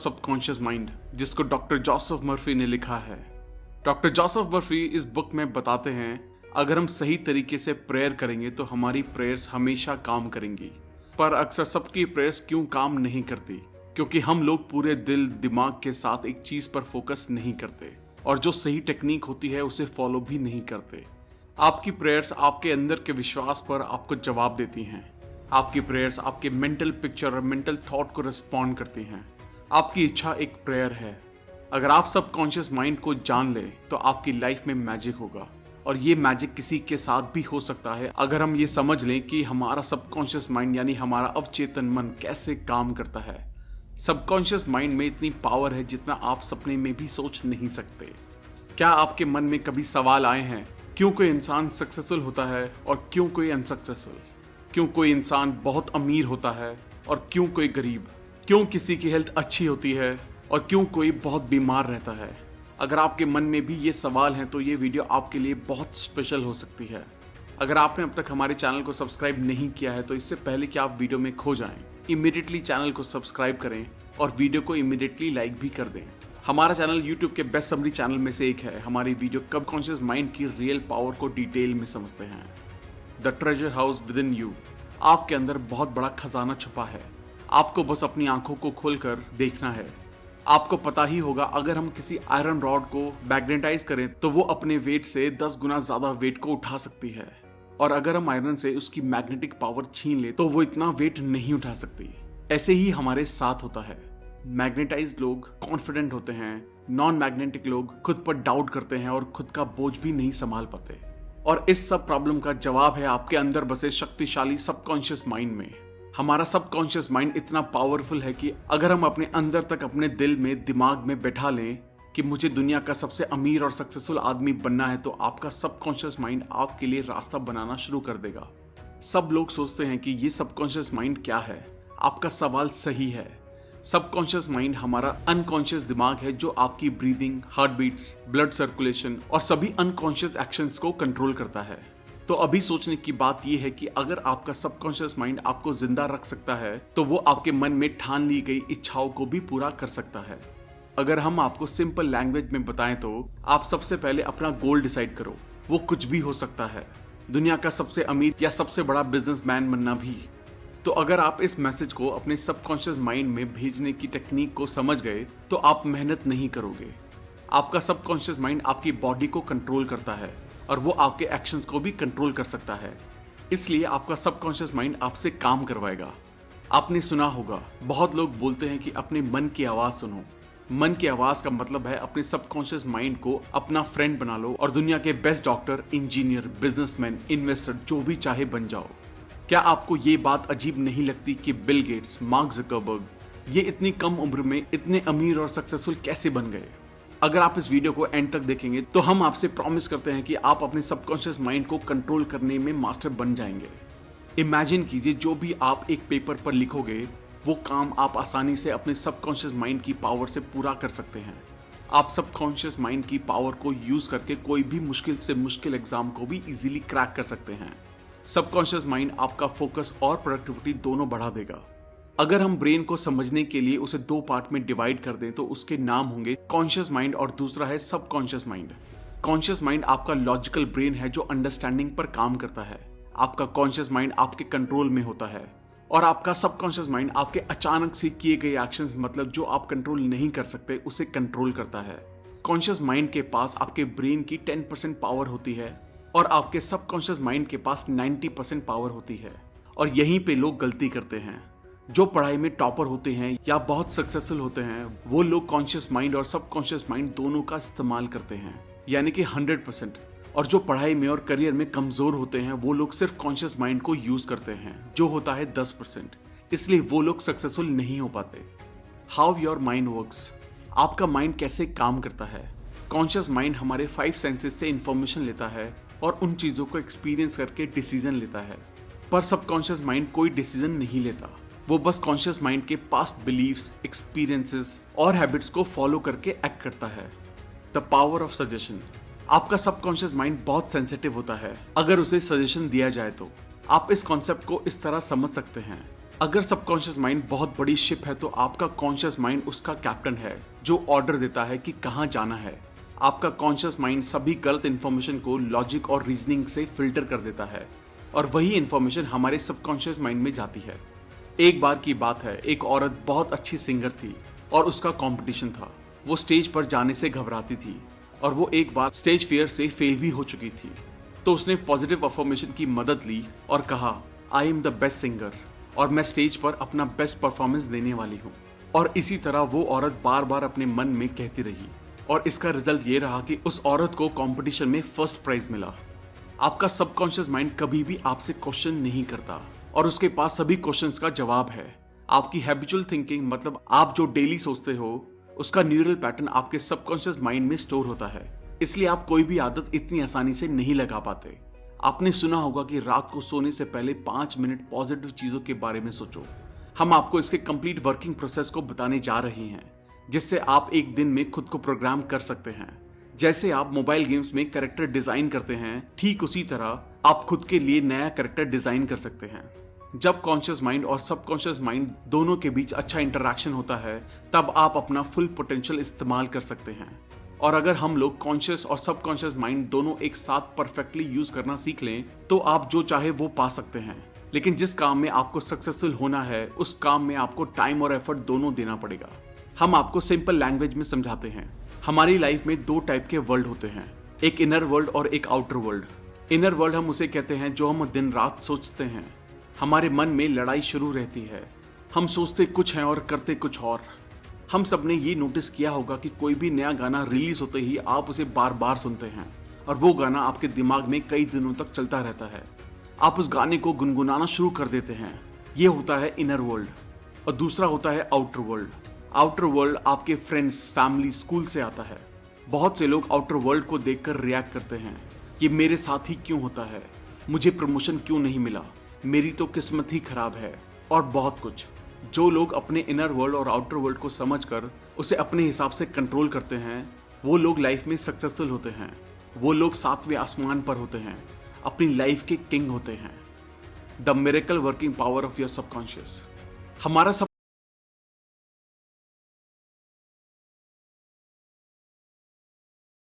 Subconscious mind, जिसको doctor Joseph Murphy ने लिखा है। डॉक्टर जोसेफ मर्फी इस बुक में बताते हैं, अगर हम सही तरीके से प्रेयर करेंगे तो हमारी प्रेयर्स हमेशा काम करेंगी। पर अक्सर सबकी प्रेयर्स क्यों काम नहीं करती? क्योंकि हम लोग पूरे दिल दिमाग के साथ एक चीज पर फोकस नहीं करते और जो सही टेक्निक होती है उसे फॉलो भी नहीं करते। आपकी प्रेयर्स आपके अंदर के विश्वास पर आपको जवाब देती हैं। आपकी प्रेयर्स आपके मेंटल पिक्चर और मेंटल थॉट को रिस्पॉन्ड करती हैं। आपकी इच्छा एक प्रेयर है। अगर आप सबकॉन्शियस माइंड को जान ले तो आपकी लाइफ में मैजिक होगा, और ये मैजिक किसी के साथ भी हो सकता है अगर हम ये समझ लें कि हमारा सबकॉन्शियस माइंड यानी हमारा अवचेतन मन कैसे काम करता है। सबकॉन्शियस माइंड में इतनी पावर है जितना आप सपने में भी सोच नहीं सकते। क्या आपके मन में कभी सवाल आए हैं, क्यों कोई इंसान सक्सेसफुल होता है और क्यों कोई अनसक्सेसफुल? क्यों कोई इंसान बहुत अमीर होता है और क्यों कोई गरीब? क्यों किसी की हेल्थ अच्छी होती है और क्यों कोई बहुत बीमार रहता है? अगर आपके मन में भी ये सवाल हैं तो ये वीडियो आपके लिए बहुत स्पेशल हो सकती है। अगर आपने अब तक हमारे चैनल को सब्सक्राइब नहीं किया है तो इससे पहले कि आप वीडियो में खो जाएं, इमीडिएटली चैनल को सब्सक्राइब करें और वीडियो को इमीडिएटली लाइक भी कर दें। हमारा चैनल यूट्यूब के बेस्ट समरी चैनल में से एक है। हमारी वीडियो सबकॉन्शियस माइंड की रियल पावर को डिटेल में समझते हैं। The treasure house with in you. आपके अंदर बहुत बड़ा खजाना छुपा है। आपको बस अपनी आंखों को खोलकर देखना है। आपको पता ही होगा, अगर हम किसी आयरन रॉड को मैग्नेटाइज करें तो वो अपने वेट से 10 गुना ज्यादा वेट को उठा सकती है, और अगर हम आयरन से उसकी मैग्नेटिक पावर छीन ले तो वो इतना वेट नहीं उठा सकती। ऐसे ही हमारे साथ होता है। मैग्नेटाइज लोग कॉन्फिडेंट होते हैं, नॉन मैग्नेटिक लोग खुद पर डाउट करते हैं और खुद का बोझ भी नहीं संभाल पाते। और इस सब प्रॉब्लम का जवाब है आपके अंदर बसे शक्तिशाली सबकॉन्शियस माइंड में। हमारा सबकॉन्शियस माइंड इतना पावरफुल है कि अगर हम अपने अंदर तक अपने दिल में दिमाग में बैठा लें कि मुझे दुनिया का सबसे अमीर और सक्सेसफुल आदमी बनना है, तो आपका सबकॉन्शियस माइंड आपके लिए रास्ता बनाना शुरू कर देगा। सब लोग सोचते हैं कि ये सबकॉन्शियस माइंड क्या है। आपका सवाल सही है। सबकॉन्शियस माइंड हमारा अनकॉन्शियस दिमाग है जो आपकी breathing, heart beats, blood circulation और सभी अनकॉन्शियस एक्शंस को कंट्रोल करता है। तो अभी सोचने की बात यह है कि अगर आपका सबकॉन्शियस माइंड आपको जिंदा रख सकता है तो वो आपके मन में ठान ली गई इच्छाओं को भी पूरा कर सकता है। अगर हम आपको सिंपल लैंग्वेज में बताएं तो आप सबसे पहले अपना गोल डिसाइड करो। वो कुछ भी हो सकता है, दुनिया का सबसे अमीर या सबसे बड़ा बिजनेसमैन बनना भी। तो अगर आप इस मैसेज को अपने सबकॉन्शियस माइंड में भेजने की टेक्निक को समझ गए तो आप मेहनत नहीं करोगे। आपका सबकॉन्शियस माइंड आपकी बॉडी को कंट्रोल करता है और वो आपके एक्शंस को भी कंट्रोल कर सकता है। इसलिए आपका सबकॉन्शियस माइंड आपसे काम करवाएगा। आपने सुना होगा, बहुत लोग बोलते हैं कि अपने मन की आवाज सुनो। मन की आवाज का मतलब है अपने सबकॉन्शियस माइंड को अपना फ्रेंड बना लो और दुनिया के best doctor, engineer, businessman, investor जो भी चाहे बन जाओ। क्या आपको ये बात अजीब नहीं लगती कि बिल गेट्स, मार्क ज़करबर्ग ये इतनी कम उम्र में इतने अमीर और सक्सेसफुल कैसे बन गए? अगर आप इस वीडियो को एंड तक देखेंगे तो हम आपसे प्रॉमिस करते हैं कि आप अपने सबकॉन्शियस माइंड को कंट्रोल करने में मास्टर बन जाएंगे। इमेजिन कीजिए, जो भी आप एक पेपर पर लिखोगे वो काम आप आसानी से अपने सबकॉन्शियस माइंड की पावर से पूरा कर सकते हैं। आप सबकॉन्शियस माइंड की पावर को यूज करके कोई भी मुश्किल से मुश्किल एग्जाम को भी इजीली क्रैक कर सकते हैं। सबकॉन्शियस माइंड आपका फोकस और प्रोडक्टिविटी दोनों बढ़ा देगा। अगर हम ब्रेन को समझने के लिए उसे 2 पार्ट में डिवाइड कर दें तो उसके नाम होंगे कॉन्शियस माइंड और दूसरा है सबकॉन्शियस माइंड। कॉन्शियस माइंड आपका लॉजिकल ब्रेन है जो अंडरस्टैंडिंग पर काम करता है। आपका कॉन्शियस माइंड आपके कंट्रोल में होता है, और आपका सबकॉन्शियस माइंड आपके अचानक से किए गए एक्शंस, मतलब जो आप कंट्रोल नहीं कर सकते, उसे कंट्रोल करता है। कॉन्शियस माइंड के पास आपके ब्रेन की 10% पावर होती है और आपके सबकॉन्शियस माइंड के पास 90% पावर होती है। और यहीं पे लोग गलती करते हैं। जो पढ़ाई में टॉपर होते हैं या बहुत सक्सेसफुल होते हैं वो लोग कॉन्शियस माइंड और सबकॉन्शियस माइंड दोनों का इस्तेमाल करते हैं, यानी कि 100%। और जो पढ़ाई में और करियर में कमजोर होते हैं वो लोग सिर्फ कॉन्शियस माइंड को यूज करते हैं, जो होता है 10%। इसलिए वो लोग सक्सेसफुल नहीं हो पाते। How your mind works. आपका माइंड कैसे काम करता है? कॉन्शियस माइंड हमारे 5 सेंसेस से इंफॉर्मेशन लेता है और उन चीजों को एक्सपीरियंस करके डिसीजन लेता है। पर सबकॉन्शियस माइंड कोई डिसीजन नहीं लेता। वो बस कॉन्शियस माइंड के पास्ट बिलीव्स, एक्सपीरियंसेस और हैबिट्स को फॉलो करके एक्ट करता है। The power of suggestion. आपका सबकॉन्शियस माइंड बहुत सेंसिटिव होता है अगर उसे सजेशन दिया जाए तो। आप इस कॉन्सेप्ट को इस तरह समझ सकते हैं, अगर सबकॉन्शियस माइंड बहुत बड़ी शिप है तो आपका कॉन्शियस माइंड उसका कैप्टन है जो ऑर्डर देता है कि कहाँ जाना है। आपका कॉन्शियस माइंड सभी गलत इन्फॉर्मेशन को लॉजिक और रीजनिंग से फिल्टर कर देता है और वही इन्फॉर्मेशन हमारे सबकॉन्शियस माइंड में जाती है। एक बार की बात है, एक औरत बहुत अच्छी सिंगर थी और उसका कंपटीशन था। वो स्टेज पर जाने से घबराती थी और वो एक बार स्टेज फियर से फेल भी हो चुकी थी। तो उसने पॉजिटिव अफर्मेशन की मदद ली और कहा, I am the best singer और मैं स्टेज पर अपना बेस्ट परफॉर्मेंस देने वाली हूँ। और इसी तरह वो औरत बार बार अपने मन में कहती रही और इसका रिजल्ट ये रहा कि उस औरत को कंपटीशन में फर्स्ट प्राइज मिला। आपका सबकॉन्शियस माइंड कभी भी आपसे क्वेश्चन नहीं करता और उसके पास सभी क्वेश्चंस का जवाब है। आपकी हैबिचुअल थिंकिंग मतलब आप जो डेली सोचते हो उसका न्यूरल पैटर्न आपके सबकॉन्शियस माइंड में स्टोर होता है, इसलिए आप कोई भी आदत इतनी आसानी से नहीं लगा पाते। आपने सुना होगा कि रात को सोने से पहले 5 मिनट पॉजिटिव चीजों के बारे में सोचो। हम आपको इसके कंप्लीट वर्किंग प्रोसेस को बताने जा रहे हैं जिससे आप एक दिन में खुद को प्रोग्राम कर सकते हैं। जैसे आप मोबाइल गेम्स में कैरेक्टर डिजाइन करते हैं, ठीक उसी तरह आप खुद के लिए नया कैरेक्टर डिजाइन कर सकते हैं। जब कॉन्शियस माइंड और सबकॉन्शियस माइंड दोनों के बीच अच्छा इंटरेक्शन होता है तब आप अपना फुल पोटेंशियल इस्तेमाल कर सकते हैं। और अगर हम लोग कॉन्शियस और सबकॉन्शियस माइंड दोनों एक साथ परफेक्टली यूज करना सीख लें तो आप जो चाहे वो पा सकते हैं। लेकिन जिस काम में आपको सक्सेसफुल होना है उस काम में आपको टाइम और एफर्ट दोनों देना पड़ेगा। हम आपको सिंपल लैंग्वेज में समझाते हैं। हमारी लाइफ में 2 टाइप के वर्ल्ड होते हैं, एक इनर वर्ल्ड और एक आउटर वर्ल्ड। इनर वर्ल्ड हम उसे कहते हैं जो हम दिन रात सोचते हैं। हमारे मन में लड़ाई शुरू रहती है, हम सोचते कुछ हैं और करते कुछ और। हम सब ने ये नोटिस किया होगा कि कोई भी नया गाना रिलीज होते ही आप उसे बार बार सुनते हैं और वो गाना आपके दिमाग में कई दिनों तक चलता रहता है। आप उस गाने को गुनगुनाना शुरू कर देते हैं। ये होता है इनर वर्ल्ड। और दूसरा होता है आउटर वर्ल्ड। आउटर वर्ल्ड आपके फ्रेंड्स, फैमिली, स्कूल से आता है। बहुत से लोग आउटर वर्ल्ड को देखकर रिएक्ट करते हैं, ये मेरे साथ ही क्यों होता है, मुझे प्रमोशन क्यों नहीं मिला, मेरी तो किस्मत ही खराब है और बहुत कुछ। जो लोग अपने इनर वर्ल्ड और आउटर वर्ल्ड को समझकर उसे अपने हिसाब से कंट्रोल करते हैं वो लोग लाइफ में सक्सेसफुल होते हैं। वो लोग 7वें आसमान पर होते हैं, अपनी लाइफ के किंग होते हैं। The miracle working power of your subconscious. हमारा सब